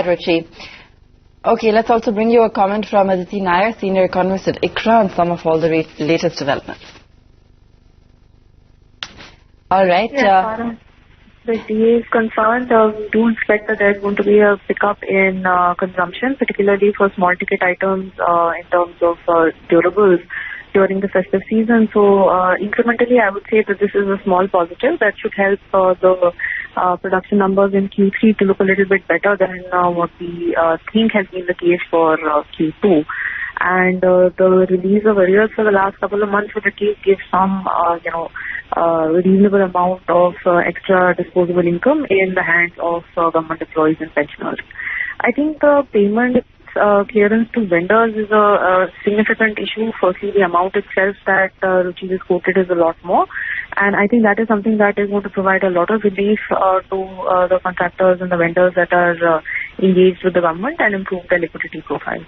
Ruchi. Okay, let's also bring you a comment from Aditi Nayar, Senior Economist at ICRA, on some of all the latest developments. All right. As far as the DA is concerned, we do expect that there's going to be a pickup in consumption, particularly for small ticket items in terms of durables during the festive season. So incrementally, I would say that this is a small positive that should help the production numbers in Q3 to look a little bit better than what we think has been the case for Q2. And the release of arrears for the last couple of months would at least give some, reasonable amount of extra disposable income in the hands of government employees and pensioners. I think the payment clearance to vendors is a significant issue. Firstly, the amount itself that Ruchi has quoted is a lot more. And I think that is something that is going to provide a lot of relief to the contractors and the vendors that are engaged with the government and improve their liquidity profile.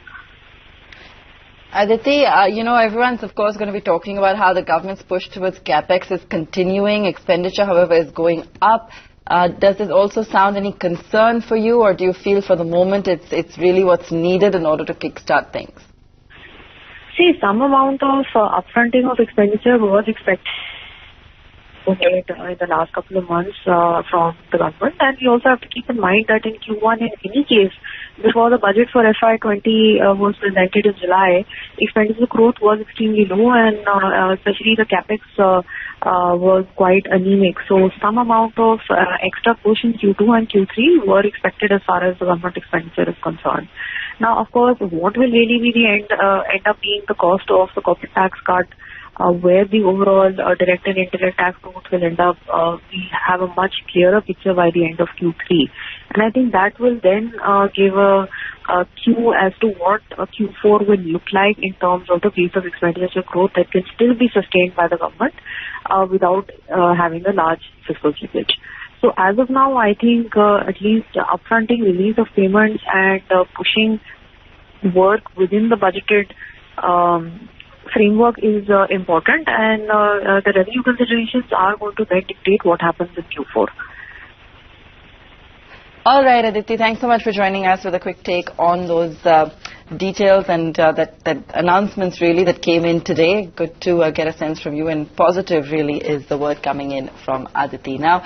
Aditi, everyone's of course going to be talking about how the government's push towards capex is continuing. Expenditure, however, is going up. Does this also sound any concern for you, or do you feel for the moment it's really what's needed in order to kickstart things? See, some amount of upfronting of expenditure was expected in the last couple of months from the government, and we also have to keep in mind that in Q1, in any case, before the budget for FY20 was presented in July, expenditure growth was extremely low, and especially the capex was quite anemic. So some amount of extra push in Q2 and Q3 were expected as far as the government expenditure is concerned. Now, of course, what will really be the end up being the cost of the corporate tax cut, where the overall direct and indirect tax growth will end up, we have a much clearer picture by the end of Q3. And I think that will then give a cue as to what Q4 will look like in terms of the pace of expenditure growth that can still be sustained by the government without having a large fiscal slippage. So as of now, I think at least upfronting release of payments and pushing work within the budgeted framework is important, and the revenue considerations are going to then dictate what happens in Q4. All right, Aditi, thanks so much for joining us with a quick take on those details and that announcements really that came in today. Good to get a sense from you, and positive really is the word coming in from Aditi. Now,